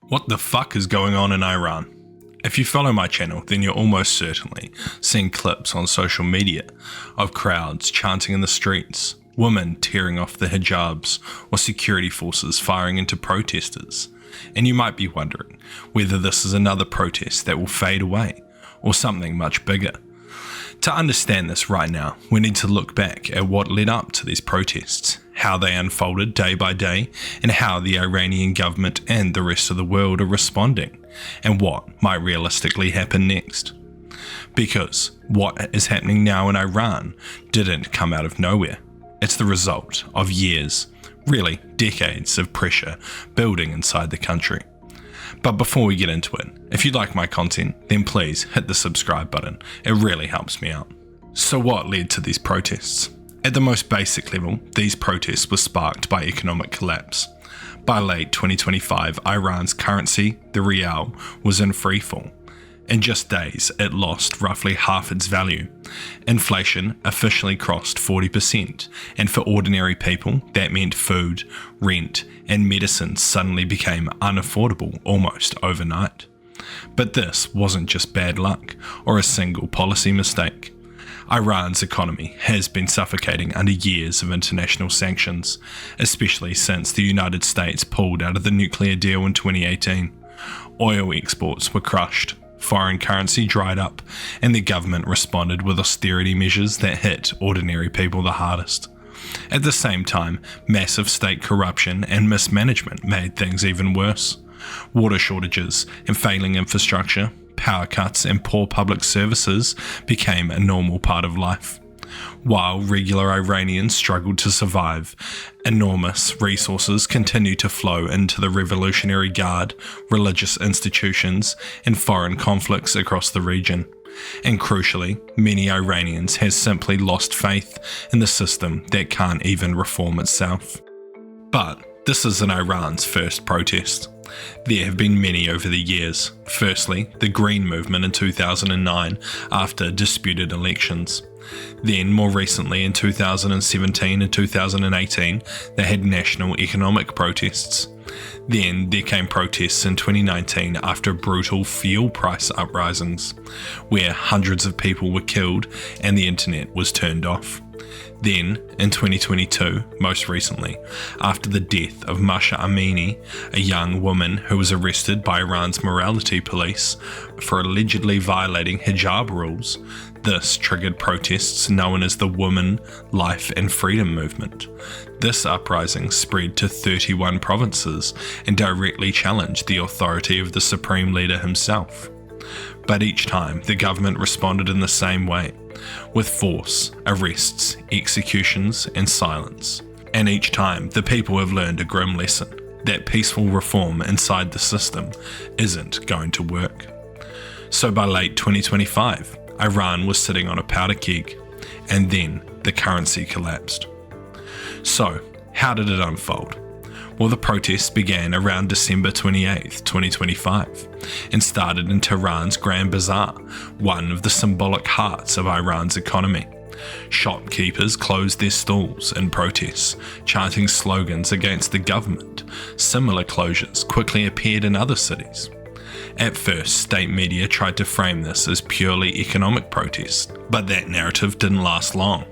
What the fuck is going on in Iran? If you follow my channel, then you're almost certainly seeing clips on social media of crowds chanting in the streets, women tearing off their hijabs, or security forces firing into protesters. And you might be wondering whether this is another protest that will fade away, or something much bigger. To understand this right now, we need to look back at what led up to these protests, how they unfolded day by day, and how the Iranian government and the rest of the world are responding, and what might realistically happen next. Because what is happening now in Iran didn't come out of nowhere. It's the result of years, really decades of pressure building inside the country. But before we get into it, if you like my content, then please hit the subscribe button. It really helps me out. So what led to these protests? At the most basic level, these protests were sparked by economic collapse. By late 2025, Iran's currency, the rial, was in freefall. In just days, it lost roughly half its value. Inflation officially crossed 40%, and for ordinary people, that meant food, rent, and medicine suddenly became unaffordable almost overnight. But this wasn't just bad luck or a single policy mistake. Iran's economy has been suffocating under years of international sanctions, especially since the United States pulled out of the nuclear deal in 2018. Oil exports were crushed, foreign currency dried up, and the government responded with austerity measures that hit ordinary people the hardest. At the same time, massive state corruption and mismanagement made things even worse. Water shortages and failing infrastructure, power cuts and poor public services became a normal part of life. While regular Iranians struggled to survive, enormous resources continued to flow into the Revolutionary Guard, religious institutions, and foreign conflicts across the region. And crucially, many Iranians have simply lost faith in the system that can't even reform itself. But this isn't Iran's first protest. There have been many over the years. Firstly, the Green Movement in 2009 after disputed elections. Then, more recently in 2017 and 2018, they had national economic protests. Then there came protests in 2019 after brutal fuel price uprisings, where hundreds of people were killed and the internet was turned off. Then, in 2022, most recently, after the death of Masha Amini, a young woman who was arrested by Iran's morality police for allegedly violating hijab rules, this triggered protests known as the Women, Life and Freedom Movement. This uprising spread to 31 provinces and directly challenged the authority of the supreme leader himself. But each time, the government responded in the same way, with force, arrests, executions, and silence. And each time, the people have learned a grim lesson, that peaceful reform inside the system isn't going to work. So by late 2025, Iran was sitting on a powder keg, and then the currency collapsed. So, how did it unfold? Well, the protests began around December 28, 2025, and started in Tehran's Grand Bazaar, one of the symbolic hearts of Iran's economy. Shopkeepers closed their stalls in protests, chanting slogans against the government. Similar closures quickly appeared in other cities. At first, state media tried to frame this as purely economic protest, but that narrative didn't last long.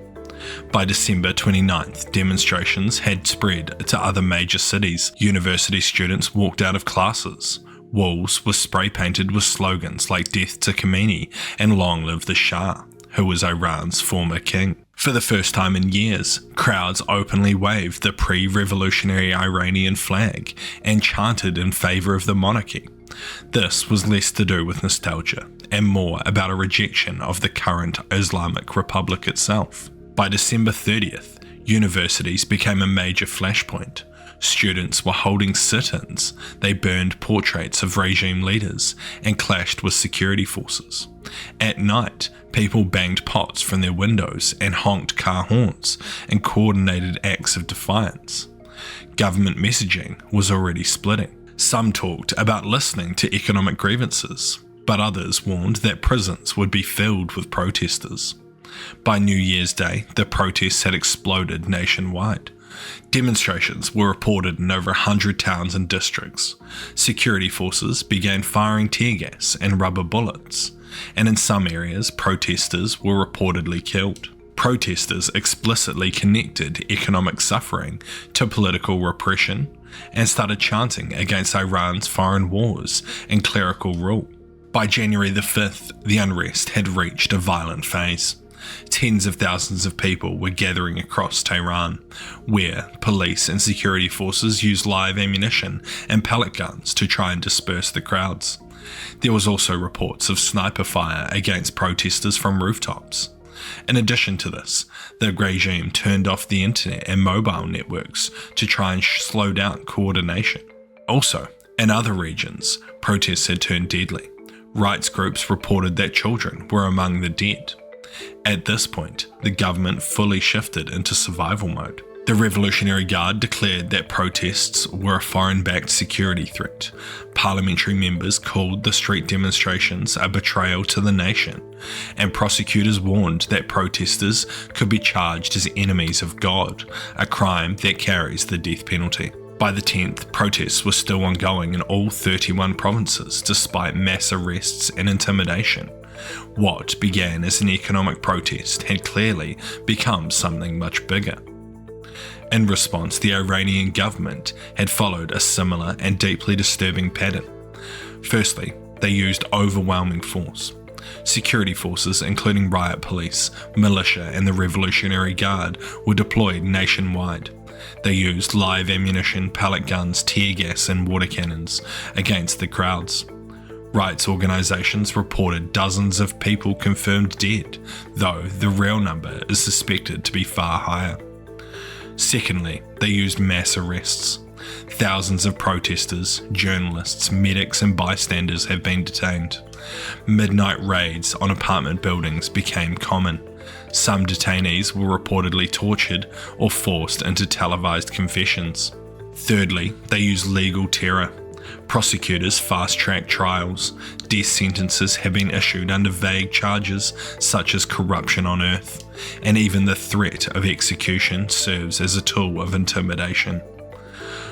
By December 29th, demonstrations had spread to other major cities. University students walked out of classes. Walls were spray painted with slogans like "Death to Khomeini" and "Long live the Shah," who was Iran's former king. For the first time in years, crowds openly waved the pre-revolutionary Iranian flag and chanted in favour of the monarchy. This was less to do with nostalgia and more about a rejection of the current Islamic Republic itself. By December 30th, universities became a major flashpoint. Students were holding sit-ins, they burned portraits of regime leaders, and clashed with security forces. At night, people banged pots from their windows and honked car horns in coordinated acts of defiance. Government messaging was already splitting. Some talked about listening to economic grievances, but others warned that prisons would be filled with protesters. By New Year's Day, the protests had exploded nationwide. Demonstrations were reported in over 100 towns and districts. Security forces began firing tear gas and rubber bullets, and in some areas, protesters were reportedly killed. Protesters explicitly connected economic suffering to political repression and started chanting against Iran's foreign wars and clerical rule. By January the 5th, the unrest had reached a violent phase. Tens of thousands of people were gathering across Tehran, where police and security forces used live ammunition and pellet guns to try and disperse the crowds. There was also reports of sniper fire against protesters from rooftops. In addition to this, the regime turned off the internet and mobile networks to try and slow down coordination. Also, in other regions, protests had turned deadly. Rights groups reported that children were among the dead. At this point, the government fully shifted into survival mode. The Revolutionary Guard declared that protests were a foreign-backed security threat. Parliamentary members called the street demonstrations a betrayal to the nation, and prosecutors warned that protesters could be charged as enemies of God, a crime that carries the death penalty. By the 10th, protests were still ongoing in all 31 provinces, despite mass arrests and intimidation. What began as an economic protest had clearly become something much bigger. In response, the Iranian government had followed a similar and deeply disturbing pattern. Firstly, they used overwhelming force. Security forces, including riot police, militia, and the Revolutionary Guard, were deployed nationwide. They used live ammunition, pellet guns, tear gas, and water cannons against the crowds. Rights organisations reported dozens of people confirmed dead, though the real number is suspected to be far higher. Secondly, they used mass arrests. Thousands of protesters, journalists, medics and bystanders have been detained. Midnight raids on apartment buildings became common. Some detainees were reportedly tortured or forced into televised confessions. Thirdly, they used legal terror. Prosecutors fast-tracked trials. Death sentences have been issued under vague charges such as corruption on earth, and even the threat of execution serves as a tool of intimidation.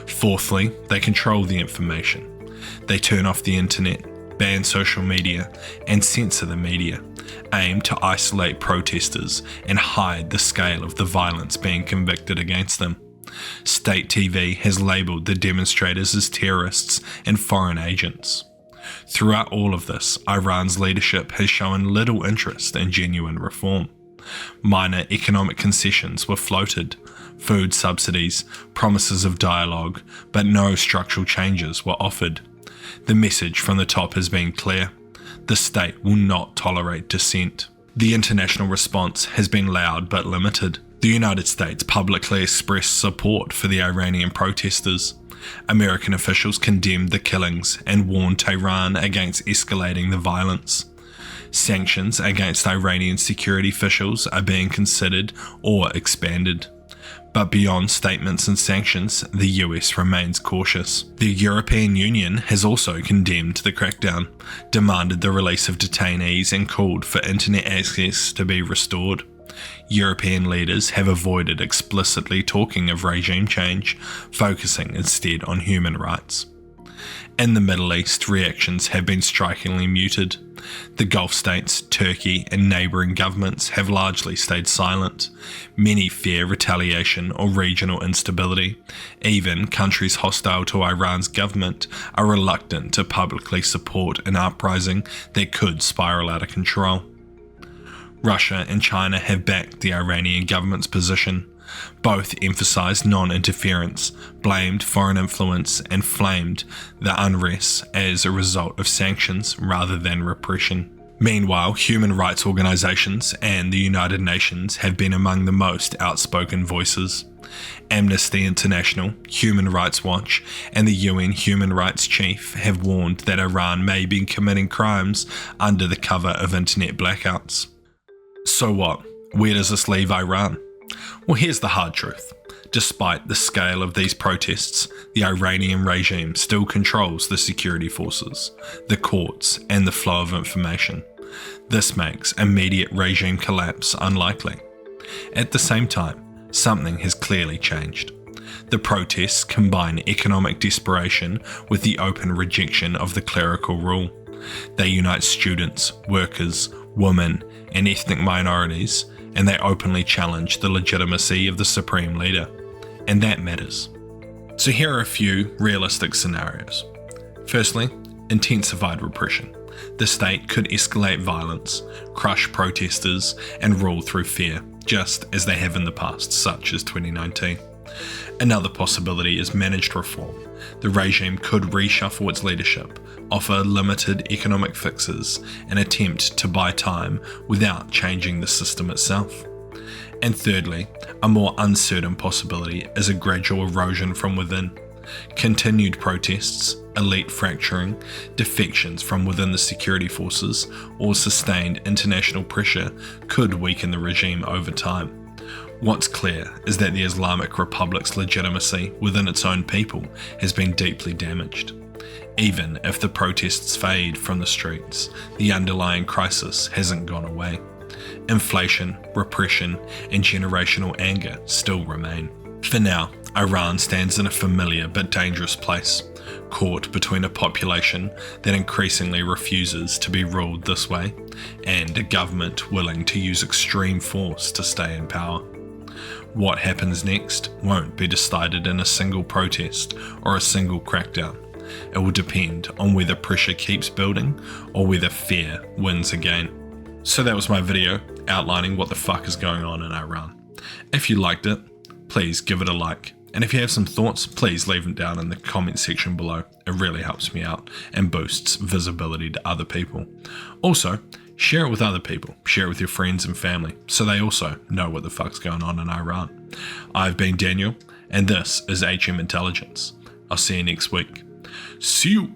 Fourthly, they control the information. They turn off the internet, ban social media, and censor the media, aim to isolate protesters and hide the scale of the violence being convicted against them. State TV has labelled the demonstrators as terrorists and foreign agents. Throughout all of this, Iran's leadership has shown little interest in genuine reform. Minor economic concessions were floated, food subsidies, promises of dialogue, but no structural changes were offered. The message from the top has been clear: the state will not tolerate dissent. The international response has been loud but limited. The United States publicly expressed support for the Iranian protesters. American officials condemned the killings and warned Tehran against escalating the violence. Sanctions against Iranian security officials are being considered or expanded. But beyond statements and sanctions, the US remains cautious. The European Union has also condemned the crackdown, demanded the release of detainees, and called for internet access to be restored. European leaders have avoided explicitly talking of regime change, focusing instead on human rights. In the Middle East, reactions have been strikingly muted. The Gulf states, Turkey, and neighbouring governments have largely stayed silent. Many fear retaliation or regional instability. Even countries hostile to Iran's government are reluctant to publicly support an uprising that could spiral out of control. Russia and China have backed the Iranian government's position. Both emphasised non-interference, blamed foreign influence, and flamed the unrest as a result of sanctions rather than repression. Meanwhile, human rights organisations and the United Nations have been among the most outspoken voices. Amnesty International, Human Rights Watch, and the UN Human Rights Chief have warned that Iran may be committing crimes under the cover of internet blackouts. So what? Where does this leave Iran? Well, here's the hard truth. Despite the scale of these protests, the Iranian regime still controls the security forces, the courts, and the flow of information. This makes immediate regime collapse unlikely. At the same time, something has clearly changed. The protests combine economic desperation with the open rejection of the clerical rule. They unite students, workers, women, and ethnic minorities, and they openly challenge the legitimacy of the supreme leader. And that matters. So here are a few realistic scenarios. Firstly, intensified repression. The state could escalate violence, crush protesters, and rule through fear, just as they have in the past, such as 2019. Another possibility is managed reform. The regime could reshuffle its leadership, offer limited economic fixes, and attempt to buy time without changing the system itself. And thirdly, a more uncertain possibility is a gradual erosion from within. Continued protests, elite fracturing, defections from within the security forces, or sustained international pressure could weaken the regime over time. What's clear is that the Islamic Republic's legitimacy within its own people has been deeply damaged. Even if the protests fade from the streets, the underlying crisis hasn't gone away. Inflation, repression, and generational anger still remain. For now, Iran stands in a familiar but dangerous place, caught between a population that increasingly refuses to be ruled this way, and a government willing to use extreme force to stay in power. What happens next won't be decided in a single protest or a single crackdown. It will depend on whether pressure keeps building or whether fear wins again. So that was my video outlining what the fuck is going on in Iran. If you liked it, please give it a like. And if you have some thoughts, please leave them down in the comment section below. It really helps me out and boosts visibility to other people. Also, share it with other people. Share it with your friends and family so they also know what the fuck's going on in Iran. I've been Daniel, and this is HM Intelligence. I'll see you next week. See you!